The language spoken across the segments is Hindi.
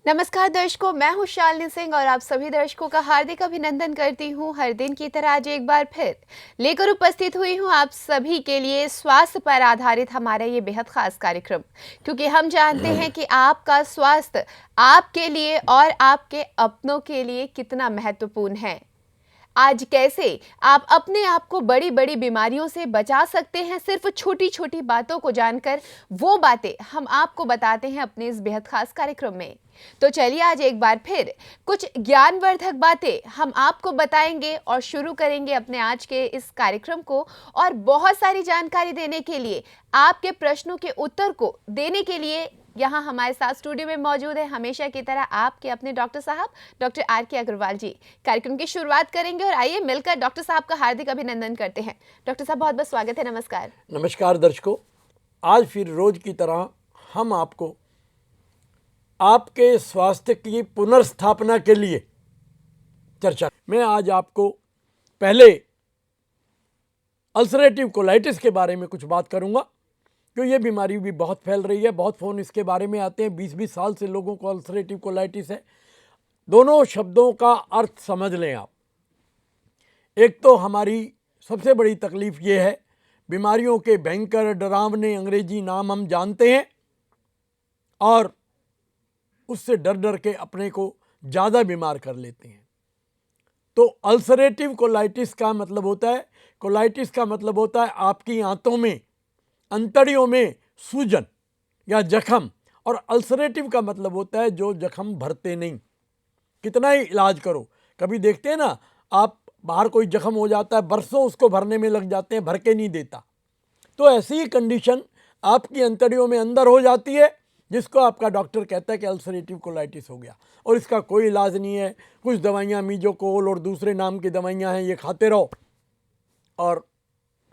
नमस्कार दर्शकों, मैं हूं शालिनी सिंह और आप सभी दर्शकों का हार्दिक अभिनंदन करती हूं। हर दिन की तरह आज एक बार फिर लेकर उपस्थित हुई हूं आप सभी के लिए स्वास्थ्य पर आधारित हमारा ये बेहद खास कार्यक्रम, क्योंकि हम जानते हैं कि आपका स्वास्थ्य आपके लिए और आपके अपनों के लिए कितना महत्वपूर्ण है। आज कैसे आप अपने आप को बड़ी बड़ी बीमारियों से बचा सकते हैं, सिर्फ छोटी छोटी बातों को जानकर। वो बातें हम आपको बताते हैं अपने इस बेहद खास कार्यक्रम में। तो चलिए आज एक बार फिर कुछ ज्ञानवर्धक बातें हम आपको बताएंगे और शुरू करेंगे अपने आज के इस कार्यक्रम को। और बहुत सारी जानकारी देने के लिए, आपके प्रश्नों के उत्तर को देने के लिए यहाँ हमारे साथ स्टूडियो में मौजूद है हमेशा की तरह आपके अपने डॉक्टर साहब, डॉक्टर आर.के. अग्रवाल जी। कार्यक्रम की शुरुआत करेंगे और आइए मिलकर डॉक्टर साहब का हार्दिक अभिनंदन करते हैं। डॉक्टर साहब बहुत बहुत स्वागत है। नमस्कार। नमस्कार दर्शकों, आज फिर रोज की तरह हम आपको आपके स्वास्थ्य की पुनर्स्थापना के लिए चर्चा। मैं आज आपको पहले अल्सरेटिव कोलाइटिस के बारे में कुछ बात करूंगा, क्योंकि ये बीमारी भी बहुत फैल रही है। बहुत फ़ोन इसके बारे में आते हैं। 20-20 साल से लोगों को अल्सरेटिव कोलाइटिस है। दोनों शब्दों का अर्थ समझ लें आप। एक तो हमारी सबसे बड़ी तकलीफ़ ये है, बीमारियों के भयंकर डरावने अंग्रेजी नाम हम जानते हैं और उससे डर डर के अपने को ज़्यादा बीमार कर लेते हैं। तो अल्सरेटिव कोलाइटिस का मतलब होता है, कोलाइटिस का मतलब होता है आपकी आंतों में, अंतड़ियों में सूजन या जख्म। और अल्सरेटिव का मतलब होता है जो जख्म भरते नहीं। कितना ही इलाज करो, कभी देखते हैं ना आप, बाहर कोई जख्म हो जाता है, बरसों उसको भरने में लग जाते हैं, भर के नहीं देता। तो ऐसी ही कंडीशन आपकी अंतड़ियों में अंदर हो जाती है, जिसको आपका डॉक्टर कहता है कि अल्सरेटिव कोलाइटिस हो गया। और इसका कोई इलाज नहीं है। कुछ दवाइयाँ मीजोकोल और दूसरे नाम की दवाइयाँ हैं, ये खाते रहो और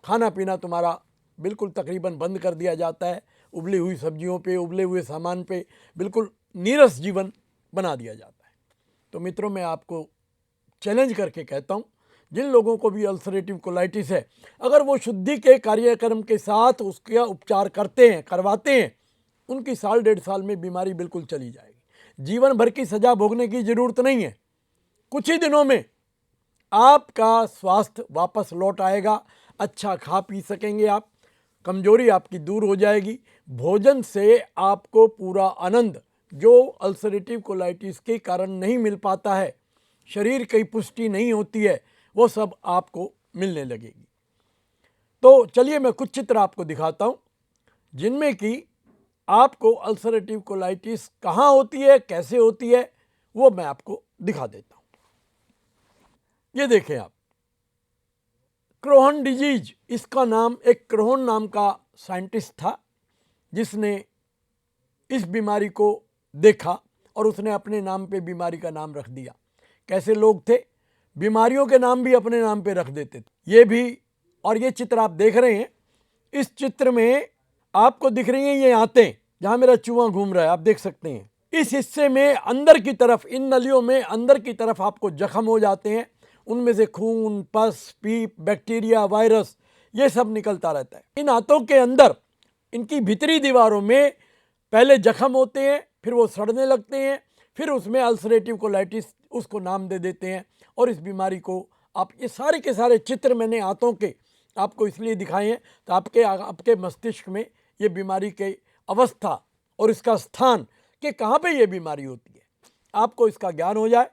खाना पीना तुम्हारा बिल्कुल तकरीबन बंद कर दिया जाता है। उबली हुई सब्जियों पे, उबले हुए सामान पे बिल्कुल नीरस जीवन बना दिया जाता है। तो मित्रों, मैं आपको चैलेंज करके कहता हूँ, जिन लोगों को भी अल्सरेटिव कोलाइटिस है, अगर वो शुद्धि के कार्यक्रम के साथ उसका उपचार करते हैं, करवाते हैं, उनकी 1.5 साल में बीमारी बिल्कुल चली जाएगी। जीवन भर की सजा भोगने की ज़रूरत नहीं है। कुछ ही दिनों में आपका स्वास्थ्य वापस लौट आएगा। अच्छा खा पी सकेंगे आप, कमजोरी आपकी दूर हो जाएगी। भोजन से आपको पूरा आनंद जो अल्सरेटिव कोलाइटिस के कारण नहीं मिल पाता है, शरीर की पुष्टि नहीं होती है, वो सब आपको मिलने लगेगी। तो चलिए मैं कुछ चित्र आपको दिखाता हूँ, जिनमें कि आपको अल्सरेटिव कोलाइटिस कहाँ होती है, कैसे होती है, वो मैं आपको दिखा देता हूँ। ये देखें आप, क्रोहन डिजीज, इसका नाम एक क्रोहन नाम का साइंटिस्ट था, जिसने इस बीमारी को देखा और उसने अपने नाम पे बीमारी का नाम रख दिया। कैसे लोग थे, बीमारियों के नाम भी अपने नाम पे रख देते थे। ये भी, और ये चित्र आप देख रहे हैं, इस चित्र में आपको दिख रही हैं ये आंतें, जहाँ मेरा चूहा घूम रहा है, आप देख सकते हैं। इस हिस्से में अंदर की तरफ, इन नलियों में अंदर की तरफ आपको जख्म हो जाते हैं। उनमें से खून, पस, पीप, बैक्टीरिया, वायरस, ये सब निकलता रहता है। इन आंतों के अंदर, इनकी भीतरी दीवारों में पहले जख्म होते हैं, फिर वो सड़ने लगते हैं, फिर उसमें अल्सरेटिव कोलाइटिस उसको नाम दे देते हैं। और इस बीमारी को आप, ये सारे के सारे चित्र मैंने आंतों के आपको इसलिए दिखाए हैं तो आपके मस्तिष्क में ये बीमारी की अवस्था और इसका स्थान कि कहाँ पे ये बीमारी होती है, आपको इसका ज्ञान हो जाए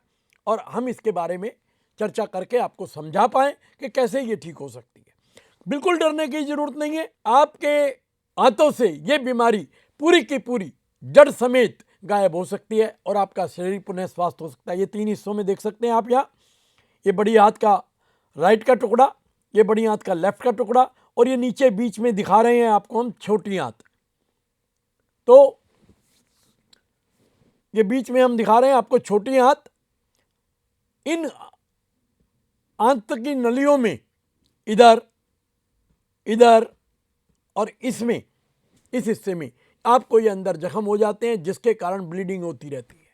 और हम इसके बारे में चर्चा करके आपको समझा पाएँ कि कैसे ये ठीक हो सकती है। बिल्कुल डरने की ज़रूरत नहीं है। आपके आंतों से ये बीमारी पूरी की पूरी जड़ समेत गायब हो सकती है और आपका शरीर पुनः स्वस्थ हो सकता है। ये 3 हिस्सों में देख सकते हैं आप यहाँ, ये बड़ी हाथ का राइट का टुकड़ा, ये बड़ी हाथ का लेफ्ट का टुकड़ा, और ये नीचे बीच में दिखा रहे हैं आपको हम छोटी हाथ। तो ये बीच में हम दिखा रहे हैं आपको छोटी हाथ। इन आंत की नलियों में इधर, इधर और इसमें, इस हिस्से में आपको ये अंदर जख्म हो जाते हैं, जिसके कारण ब्लीडिंग होती रहती है।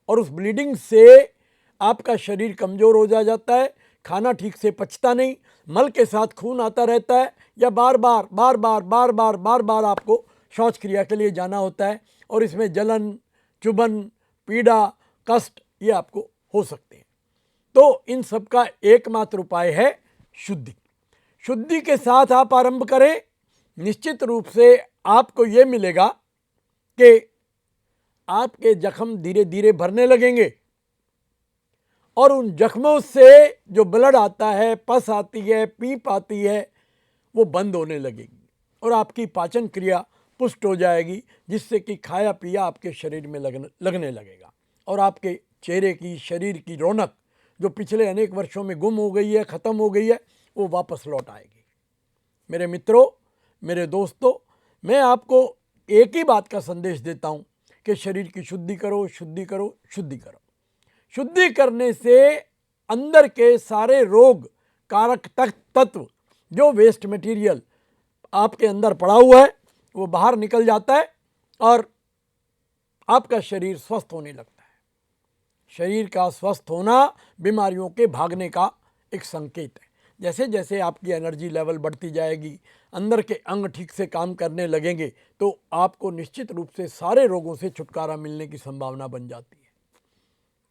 और उस ब्लीडिंग से आपका शरीर कमज़ोर हो जाता है, खाना ठीक से पचता नहीं, मल के साथ खून आता रहता है, या बार बार आपको शौच क्रिया के लिए जाना होता है। और इसमें जलन, चुभन, पीड़ा, कष्ट ये आपको हो सकते हैं। तो इन सब का एकमात्र उपाय है शुद्धि। शुद्धि के साथ आप आरंभ करें, निश्चित रूप से आपको ये मिलेगा कि आपके जख्म धीरे धीरे भरने लगेंगे और उन जख्मों से जो ब्लड आता है, पस आती है, पीप आती है, वो बंद होने लगेगी और आपकी पाचन क्रिया पुष्ट हो जाएगी, जिससे कि खाया पिया आपके शरीर में लगने लगेगा और आपके चेहरे की, शरीर की रौनक जो पिछले अनेक वर्षों में गुम हो गई है, ख़त्म हो गई है, वो वापस लौट आएगी। मेरे मित्रों, मेरे दोस्तों, मैं आपको एक ही बात का संदेश देता हूँ कि शरीर की शुद्धि करो, शुद्धि करो, शुद्धि करो। शुद्धि करने से अंदर के सारे रोग कारक तत्व, जो वेस्ट मटेरियल आपके अंदर पड़ा हुआ है, वो बाहर निकल जाता है और आपका शरीर स्वस्थ होने लगता है। शरीर का स्वस्थ होना बीमारियों के भागने का एक संकेत है। जैसे जैसे आपकी एनर्जी लेवल बढ़ती जाएगी, अंदर के अंग ठीक से काम करने लगेंगे, तो आपको निश्चित रूप से सारे रोगों से छुटकारा मिलने की संभावना बन जाती है।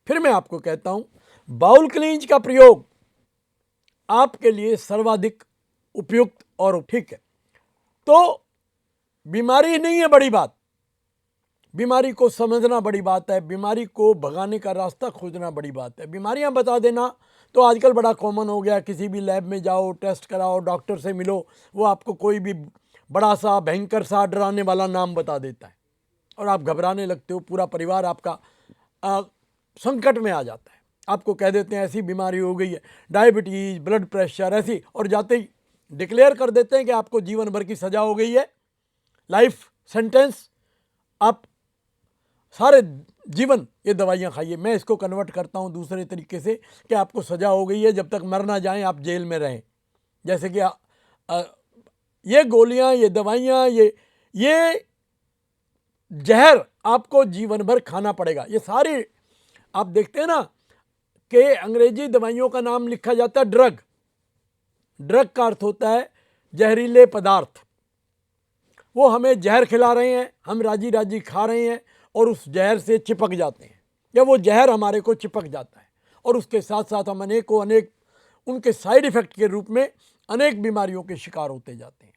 फिर मैं आपको कहता हूं, बाउल क्लींज का प्रयोग आपके लिए सर्वाधिक उपयुक्त और ठीक है। तो बीमारी नहीं है बड़ी बात, बीमारी को समझना बड़ी बात है, बीमारी को भगाने का रास्ता खोजना बड़ी बात है। बीमारियां बता देना तो आजकल बड़ा कॉमन हो गया। किसी भी लैब में जाओ, टेस्ट कराओ, डॉक्टर से मिलो, वो आपको कोई भी बड़ा सा भयंकर सा डराने वाला नाम बता देता है और आप घबराने लगते हो, पूरा परिवार आपका संकट में आ जाता है। आपको कह देते हैं ऐसी बीमारी हो गई है, डायबिटीज, ब्लड प्रेशर ऐसी, और जाते ही डिक्लेयर कर देते हैं कि आपको जीवन भर की सजा हो गई है, लाइफ सेंटेंस, आप सारे जीवन ये दवाइयाँ खाइए। मैं इसको कन्वर्ट करता हूँ दूसरे तरीके से कि आपको सजा हो गई है, जब तक मर ना जाएं आप जेल में रहें। जैसे कि ये गोलियाँ, ये दवाइयाँ, ये जहर आपको जीवन भर खाना पड़ेगा। ये सारी आप देखते हैं ना कि अंग्रेजी दवाइयों का नाम लिखा जाता है ड्रग। ड्रग का अर्थ होता है जहरीले पदार्थ। वो हमें जहर खिला रहे हैं, हम राजी राजी खा रहे हैं और उस जहर से चिपक जाते हैं, या वो जहर हमारे को चिपक जाता है और उसके साथ साथ हम अनेक उनके साइड इफ़ेक्ट के रूप में अनेक बीमारियों के शिकार होते जाते हैं।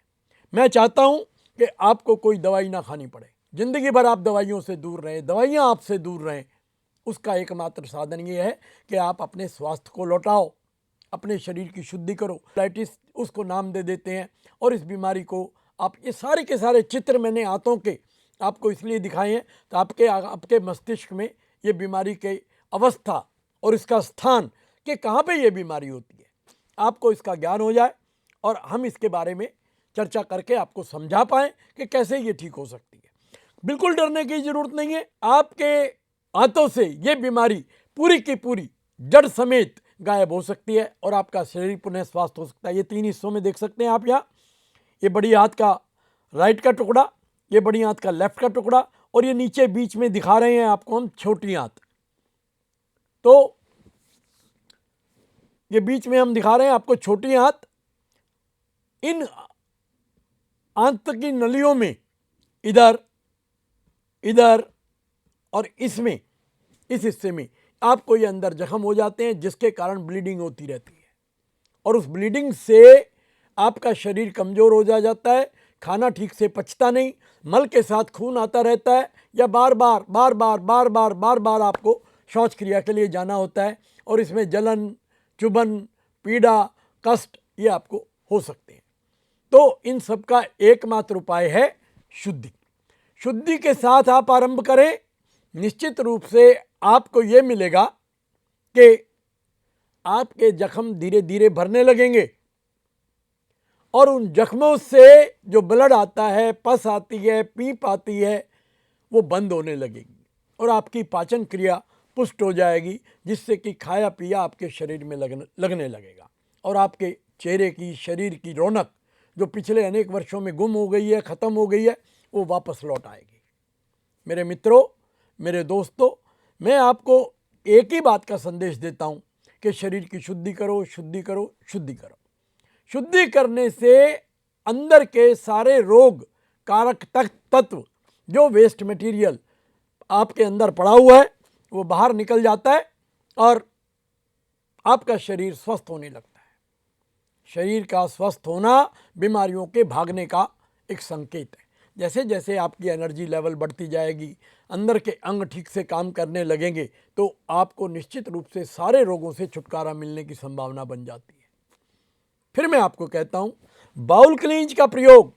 मैं चाहता हूँ कि आपको कोई दवाई ना खानी पड़े, ज़िंदगी भर आप दवाइयों से दूर रहें, दवाइयाँ आपसे दूर रहें। उसका एकमात्र साधन ये है कि आप अपने स्वास्थ्य को लौटाओ, अपने शरीर की शुद्धि करो। डायबिटीज उसको नाम दे देते हैं और इस बीमारी को आप, ये सारे के सारे चित्र मैंने आंतों के आपको इसलिए दिखाए हैं तो आपके मस्तिष्क में ये बीमारी की अवस्था और इसका स्थान कि कहाँ पे ये बीमारी होती है, आपको इसका ज्ञान हो जाए और हम इसके बारे में चर्चा करके आपको समझा पाएँ कि कैसे ये ठीक हो सकती है। बिल्कुल डरने की ज़रूरत नहीं है। आपके हाथों से ये बीमारी पूरी की पूरी जड़ समेत गायब हो सकती है और आपका शरीर पुनः स्वस्थ हो सकता है। ये 3 हिस्सों में देख सकते हैं आप यहाँ, ये बड़ी हाथ का राइट का टुकड़ा, ये बड़ी हाथ का लेफ्ट का टुकड़ा और ये नीचे बीच में दिखा रहे हैं आपको हम छोटी हाथ। तो ये बीच में हम दिखा रहे हैं आपको छोटी हाथ। इन आंत की नलियों में इधर, इधर और इसमें, इस हिस्से में आपको ये अंदर जख्म हो जाते हैं, जिसके कारण ब्लीडिंग होती रहती है और उस ब्लीडिंग से आपका शरीर कमज़ोर हो जाता है, खाना ठीक से पचता नहीं, मल के साथ खून आता रहता है, या बार बार आपको शौच क्रिया के लिए जाना होता है और इसमें जलन, चुभन, पीड़ा, कष्ट ये आपको हो सकते हैं। तो इन सब का एकमात्र उपाय है शुद्धि। शुद्धि के साथ आप आरंभ करें, निश्चित रूप से आपको ये मिलेगा कि आपके जख्म धीरे धीरे भरने लगेंगे और उन जख्मों से जो ब्लड आता है, पस आती है, पीप आती है, वो बंद होने लगेगी और आपकी पाचन क्रिया पुष्ट हो जाएगी, जिससे कि खाया पिया आपके शरीर में लगने लगेगा और आपके चेहरे की, शरीर की रौनक जो पिछले अनेक वर्षों में गुम हो गई है, ख़त्म हो गई है, वो वापस लौट आएगी। मेरे मित्रों, मेरे दोस्तों, मैं आपको एक ही बात का संदेश देता हूँ कि शरीर की शुद्धि करो, शुद्धि करो, शुद्धि करो। शुद्धि करने से अंदर के सारे रोग कारक तत्व, जो वेस्ट मटेरियल आपके अंदर पड़ा हुआ है, वो बाहर निकल जाता है और आपका शरीर स्वस्थ होने लगता है। शरीर का स्वस्थ होना बीमारियों के भागने का एक संकेत है। जैसे जैसे आपकी एनर्जी लेवल बढ़ती जाएगी, अंदर के अंग ठीक से काम करने लगेंगे, तो आपको निश्चित रूप से सारे रोगों से छुटकारा मिलने की संभावना बन जाती है। फिर मैं आपको कहता हूं, बाउल क्लींज का प्रयोग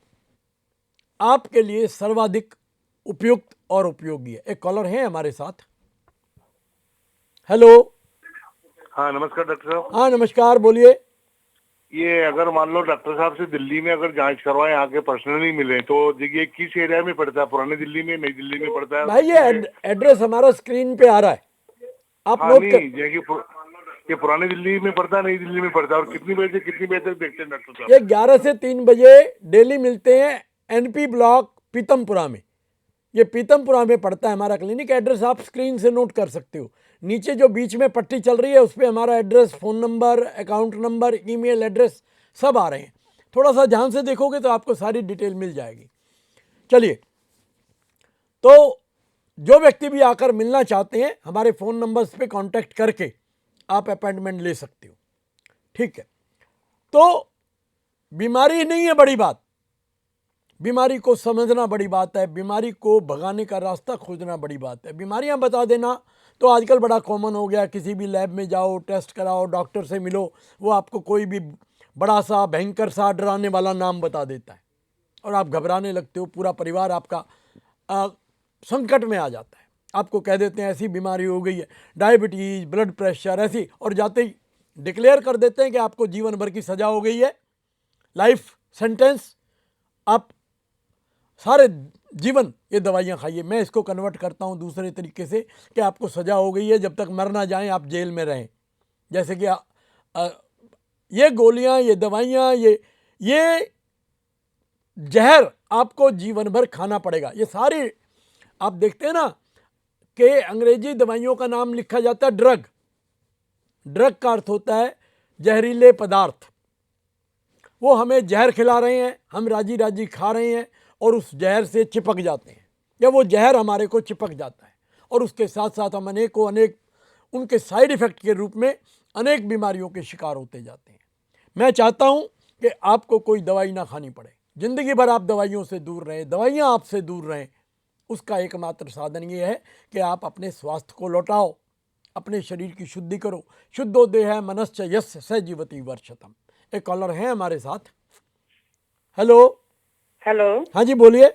आपके लिए सर्वाधिक उपयुक्त और उपयोगी है। एक कॉलर है हमारे साथ। हेलो। हाँ नमस्कार डॉक्टर साहब। हाँ नमस्कार, बोलिए। ये अगर मान लो डॉक्टर साहब से दिल्ली में अगर जांच करवाएं, आके पर्सनली मिले, तो ये किस एरिया में पड़ता है? पुरानी दिल्ली में, नई दिल्ली में पड़ता है? भाई ये एड्रेस हमारा स्क्रीन पे आ रहा है, आप हाँ नोट नहीं, कर। ये पुरानी दिल्ली में पड़ता है, नई दिल्ली में पड़ता है? और कितनी बजे से कितनी बजे तक देखते हैं डॉक्टर साहब? ये 11 से 3 बजे डेली मिलते हैं, एनपी ब्लॉक पीतमपुरा में। ये पीतमपुरा में पड़ता है हमारा क्लिनिक। एड्रेस आप स्क्रीन से नोट कर सकते हो। नीचे जो बीच में पट्टी चल रही है उस पर हमारा address, phone number, account number, email address सब आ रहे हैं। थोड़ा सा ध्यान से देखोगे तो आपको सारी डिटेल मिल जाएगी। चलिए, तो जो व्यक्ति भी आकर मिलना चाहते हैं, हमारे फ़ोन नंबर्स पे कांटेक्ट करके आप अपॉइंटमेंट ले सकते हो। ठीक है, तो बीमारी नहीं है बड़ी बात, बीमारी को समझना बड़ी बात है, बीमारी को भगाने का रास्ता खोजना बड़ी बात है। बीमारियां बता देना तो आजकल बड़ा कॉमन हो गया। किसी भी लैब में जाओ, टेस्ट कराओ, डॉक्टर से मिलो, वो आपको कोई भी बड़ा सा भयंकर सा डराने वाला नाम बता देता है और आप घबराने लगते हो। पूरा परिवार आपका संकट में आ जाता है। आपको कह देते हैं ऐसी बीमारी हो गई है, डायबिटीज़, ब्लड प्रेशर ऐसी, और जाते ही डिक्लेयर कर देते हैं कि आपको जीवन भर की सज़ा हो गई है, लाइफ सेंटेंस, आप सारे जीवन ये दवाइयाँ खाइए। मैं इसको कन्वर्ट करता हूँ दूसरे तरीके से कि आपको सज़ा हो गई है, जब तक मर ना जाएं आप जेल में रहें। जैसे कि ये गोलियाँ, ये दवाइयाँ, ये जहर आपको जीवन भर खाना पड़ेगा। ये सारी आप देखते हैं ना कि अंग्रेजी दवाइयों का नाम लिखा जाता है ड्रग। ड्रग का अर्थ होता है जहरीले पदार्थ। वो हमें जहर खिला रहे हैं, हम राजी राजी खा रहे हैं और उस जहर से चिपक जाते हैं, या वो जहर हमारे को चिपक जाता है और उसके साथ साथ हम अनेक उनके साइड इफ़ेक्ट के रूप में अनेक बीमारियों के शिकार होते जाते हैं। मैं चाहता हूं कि आपको कोई दवाई ना खानी पड़े, ज़िंदगी भर आप दवाइयों से दूर रहें, दवाइयां आपसे दूर रहें। उसका एकमात्र साधन ये है कि आप अपने स्वास्थ्य को लौटाओ, अपने शरीर की शुद्धि करो। शुद्धो देह मनश्च यस्य स जीवति वर्षतम। एक कॉलर है हमारे साथ। हेलो। हेलो। हाँ जी, बोलिए।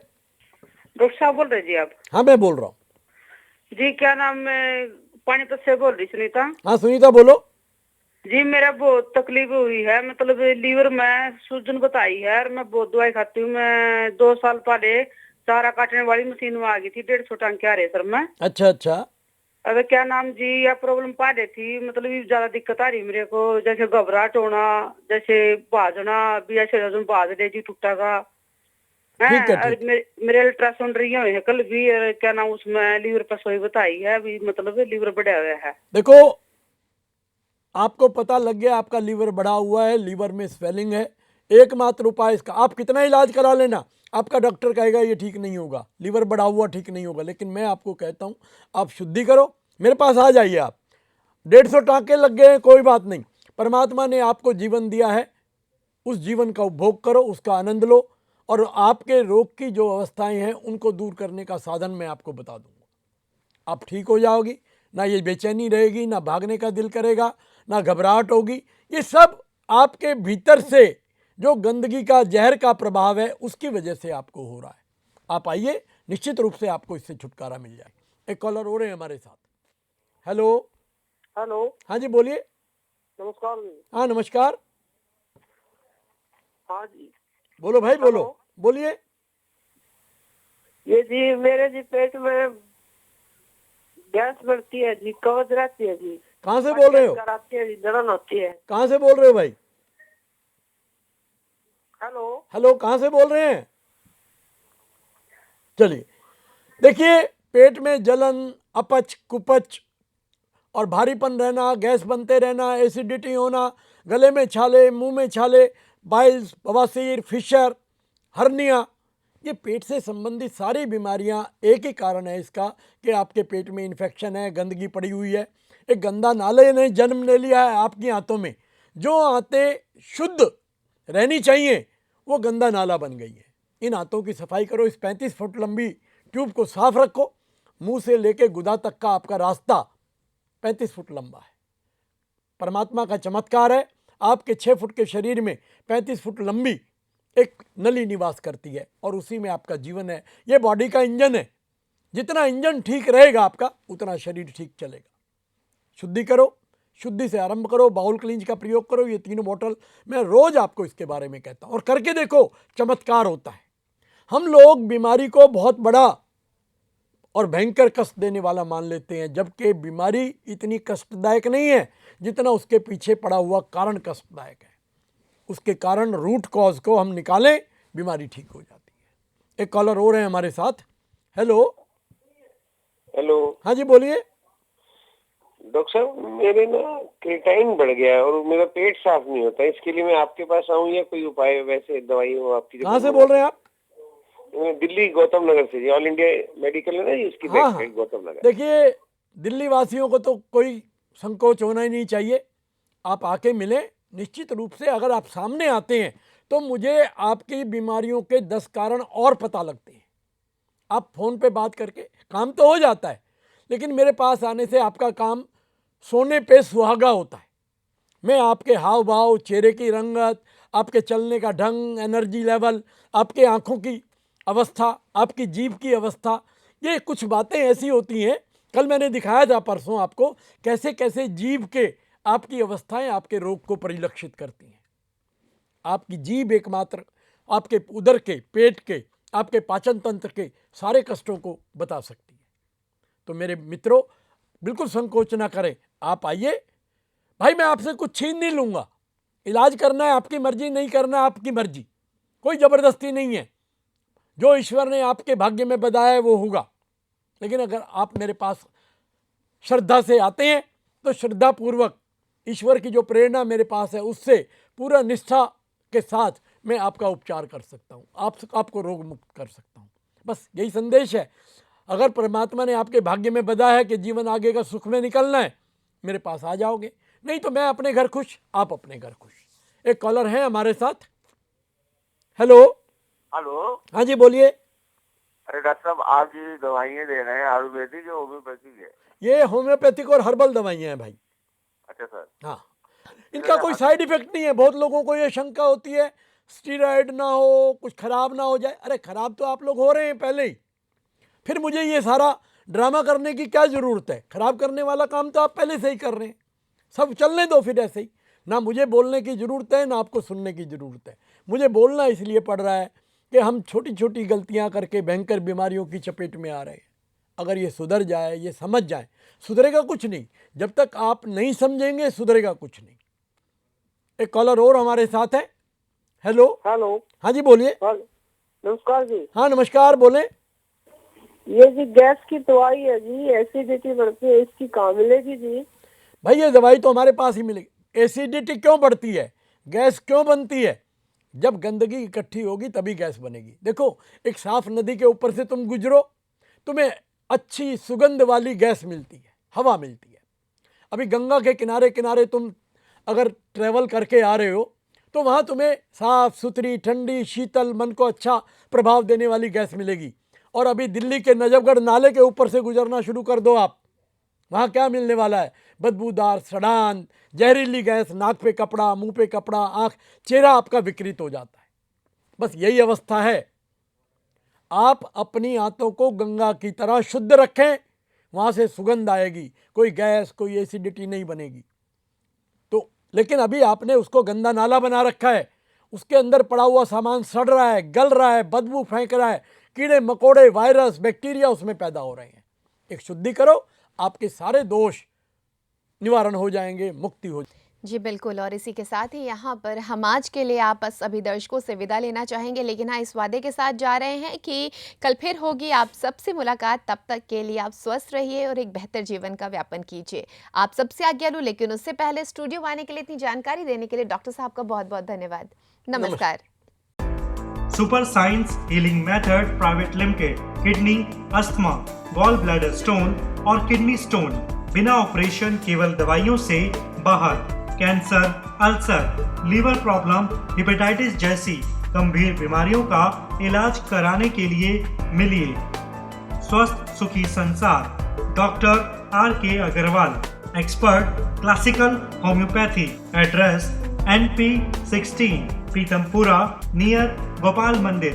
डॉक्टर साहब बोल रहे जी आप? हाँ मैं बोल रहा हूँ जी। क्या नाम? मैं पानीपत से बोल रही सुनीता। हाँ सुनीता बोलो। जी मेरा बहुत तकलीफ हुई है, मतलब लीवर में सूजन बताई है और मैं बहुत दवाई खाती हूँ। मैं 2 साल पहले चारा काटने वाली मशीन में आ गई थी, 150 टंके आ रहे सर में। अच्छा अच्छा। अबे क्या नाम जी, यह प्रॉब्लम पा रही थी, मतलब ये ज्यादा दिक्कत आ रही मेरे को, जैसे घबराहट होना, जैसे भाजना भी, ऐसे भाज दे जी टूटा का ठीक है, और मेरे अल्ट्रासाउंड रही हुई है कल भी, क्या नाम उसमें लीवर पर सोई बताई है अभी, मतलब लीवर बढ़ा हुआ है। देखो, आपको पता लग गया आपका लीवर बढ़ा हुआ है, लीवर में स्वेलिंग है। एकमात्र उपाय इसका, आप कितना इलाज करा लेना, आपका डॉक्टर कहेगा ये ठीक नहीं होगा, लीवर बढ़ा हुआ ठीक नहीं होगा। लेकिन मैं आपको कहता हूँ आप शुद्धि करो, मेरे पास आ जाइए। आप 150 टाँके लग गए हैं, कोई बात नहीं, परमात्मा ने आपको जीवन दिया है, उस जीवन का उपभोग करो, उसका आनंद लो, और आपके रोग की जो अवस्थाएं हैं उनको दूर करने का साधन मैं आपको बता दूंगा। आप ठीक हो जाओगी, ना ये बेचैनी रहेगी, ना भागने का दिल करेगा, ना घबराहट होगी। ये सब आपके भीतर से जो गंदगी का, जहर का प्रभाव है उसकी वजह से आपको हो रहा है। आप आइए, निश्चित रूप से आपको इससे छुटकारा मिल जाए। एक कॉलर हो रहे हैं हमारे साथ। हेलो। हेलो। हाँ जी बोलिए। नमस्कार जी। हाँ नमस्कार। हाँ जी बोलो भाई, बोलो, बोलिए। ये जी मेरे जी पेट में गैस बढ़ती है जी, कब्ज रहती है जी। कहाँ से बोल रहे हो? कराती है जी, जलन होती है। कहाँ से बोल रहे हो भाई? हेलो। हेलो, कहाँ से बोल रहे हैं? चलिए, देखिए, पेट में जलन, अपच, कुपच और भारीपन रहना, गैस बनते रहना, एसिडिटी होना, गले में छाले, मुंह में छाले, बाइल्स, बवासीर, फिशर, हर्निया, ये पेट से संबंधित सारी बीमारियां एक ही कारण है इसका कि आपके पेट में इन्फेक्शन है, गंदगी पड़ी हुई है। एक गंदा नाले ने जन्म ले लिया है आपकी आंतों में। जो आंतें शुद्ध रहनी चाहिए वो गंदा नाला बन गई है। इन आंतों की सफाई करो। इस 35 फुट लंबी ट्यूब को साफ रखो। मुंह से लेके गुदा तक का आपका रास्ता 35 फुट लंबा है। परमात्मा का चमत्कार है, आपके 6 फुट के शरीर में 35 फुट लंबी एक नली निवास करती है और उसी में आपका जीवन है। ये बॉडी का इंजन है। जितना इंजन ठीक रहेगा आपका उतना शरीर ठीक चलेगा। शुद्धि करो, शुद्धि से आरंभ करो, बाउल क्लींज का प्रयोग करो। ये 3 बोतल मैं रोज आपको इसके बारे में कहता हूँ और करके देखो, चमत्कार होता है। हम लोग बीमारी को बहुत बड़ा और भयंकर कष्ट देने वाला मान लेते हैं, जबकि बीमारी इतनी कष्टदायक नहीं है जितना उसके पीछे पड़ा हुआ कारण कष्टदायक है। उसके कारण रूट कॉज को हम निकालें, बीमारी ठीक हो जाती है। एक कॉलर और है हमारे साथ। हेलो। हेलो। हाँ जी बोलिए। डॉक्टर साहब, मेरे ना क्रिएटाइन बढ़ गया है और मेरा पेट साफ नहीं होता। इसके लिए मैं आपके पास आऊँ या कोई उपाय, वैसे दवाई हो आपकी? कहाँ से बोल रहे हैं आप? मैं दिल्ली गौतम नगर से जी। ऑल इंडिया मेडिकल है ना जी, उसकी हाँ, बैक गौतम नगर। देखिए, दिल्ली वासियों को तो कोई संकोच होना ही नहीं चाहिए। आप आके मिलें निश्चित रूप से। अगर आप सामने आते हैं तो मुझे आपकी बीमारियों के 10 कारण और पता लगते हैं। आप फ़ोन पे बात करके काम तो हो जाता है, लेकिन मेरे पास आने से आपका काम सोने पे सुहागा होता है। मैं आपके हाव भाव, चेहरे की रंगत, आपके चलने का ढंग, एनर्जी लेवल, आपके आँखों की अवस्था, आपकी जीभ की अवस्था, ये कुछ बातें ऐसी होती हैं। कल मैंने दिखाया था परसों आपको कैसे कैसे जीभ के आपकी अवस्थाएं आपके रोग को परिलक्षित करती हैं। आपकी जीभ एकमात्र आपके उदर के, पेट के, आपके पाचन तंत्र के सारे कष्टों को बता सकती है। तो मेरे मित्रों, बिल्कुल संकोच ना करें, आप आइए। भाई मैं आपसे कुछ छीन नहीं लूँगा। इलाज करना है आपकी मर्जी, नहीं करना है आपकी मर्जी, कोई ज़बरदस्ती नहीं है। जो ईश्वर ने आपके भाग्य में बधाया है वो होगा। लेकिन अगर आप मेरे पास श्रद्धा से आते हैं तो श्रद्धापूर्वक ईश्वर की जो प्रेरणा मेरे पास है उससे पूरा निष्ठा के साथ मैं आपका उपचार कर सकता हूँ, आपको रोग मुक्त कर सकता हूँ। बस यही संदेश है। अगर परमात्मा ने आपके भाग्य में बधाया है कि जीवन आगे का सुख में निकलना है, मेरे पास आ जाओगे। नहीं तो मैं अपने घर खुश, आप अपने घर खुश। एक कॉलर है हमारे साथ। हेलो। हेलो। हाँ जी बोलिए। अरे डॉक्टर साहब, आप जी दवाइयाँ दे रहे हैं, आयुर्वेदिक या होम्योपैथिक है? ये होम्योपैथिक और हर्बल दवाइयाँ हैं भाई। अच्छा सर। हाँ, इनका कोई साइड इफेक्ट नहीं है। बहुत लोगों को ये शंका होती है स्टीरॉयड ना हो, कुछ खराब ना हो जाए। अरे खराब तो आप लोग हो रहे हैं पहले ही, फिर मुझे ये सारा ड्रामा करने की क्या ज़रूरत है? खराब करने वाला काम तो आप पहले से ही कर रहे हैं। सब चलने दो फिर ऐसे ही। ना मुझे बोलने की ज़रूरत है, ना आपको सुनने की ज़रूरत है। मुझे बोलना इसलिए पड़ रहा है कि हम छोटी छोटी गलतियां करके भयंकर बीमारियों की चपेट में आ रहे हैं। अगर ये सुधर जाए, ये समझ जाए, सुधरेगा कुछ नहीं। जब तक आप नहीं समझेंगे सुधरेगा कुछ नहीं। एक कॉलर और हमारे साथ है। हेलो। हेलो। हाँ जी बोलिए। नमस्कार जी। हाँ नमस्कार, बोले। ये जी गैस की दवाई है जी, एसिडिटी बढ़ती है, इसकी कहाँ मिलेगी जी? भाई ये दवाई तो हमारे पास ही मिलेगी। एसिडिटी क्यों बढ़ती है, गैस क्यों बनती है? जब गंदगी इकट्ठी होगी तभी गैस बनेगी। देखो, एक साफ नदी के ऊपर से तुम गुजरो, तुम्हें अच्छी सुगंध वाली गैस मिलती है, हवा मिलती है। अभी गंगा के किनारे किनारे तुम अगर ट्रैवल करके आ रहे हो तो वहाँ तुम्हें साफ सुथरी, ठंडी, शीतल, मन को अच्छा प्रभाव देने वाली गैस मिलेगी। और अभी दिल्ली के नजफगढ़ नाले के ऊपर से गुजरना शुरू कर दो आप, वहाँ क्या मिलने वाला है? बदबूदार सड़ान, जहरीली गैस, नाक पे कपड़ा, मुंह पे कपड़ा, आँख, चेहरा आपका विकृत हो जाता है। बस यही अवस्था है। आप अपनी आंतों को गंगा की तरह शुद्ध रखें, वहाँ से सुगंध आएगी, कोई गैस, कोई एसिडिटी नहीं बनेगी। तो लेकिन अभी आपने उसको गंदा नाला बना रखा है, उसके अंदर पड़ा हुआ सामान सड़ रहा है, गल रहा है, बदबू फेंक रहा है, कीड़े मकोड़े, वायरस, बैक्टीरिया उसमें पैदा हो रहे हैं। एक शुद्धि करो, आपके सारे दोष निवारण हो जाएंगे, मुक्ति हो जाएगी। जी बिल्कुल। और इसी के साथ ही यहाँ पर हम आज के लिए आप सभी दर्शकों से विदा लेना चाहेंगे, लेकिन हाँ इस वादे के साथ जा रहे हैं कि कल फिर होगी आप सबसे मुलाकात। तब तक के लिए आप स्वस्थ रहिए और एक बेहतर जीवन का व्यापन कीजिए। आप सबसे आज्ञा लूँ, लेकिन उससे पहले स्टूडियो आने के लिए, इतनी जानकारी देने के लिए डॉक्टर साहब का बहुत बहुत धन्यवाद। नमस्कार। Super science healing method private limited, kidney, asthma, gallbladder stone और किडनी स्टोन बिना ऑपरेशन केवल दवाइयों से बाहर। Cancer, ulcer, liver problem, hepatitis जैसी गंभीर बीमारियों का इलाज कराने के लिए मिलिए स्वस्थ सुखी संसार, doctor R.K. Agarwal, expert classical homeopathy. Address NP 16, Pitampura near Gopal मंदिर,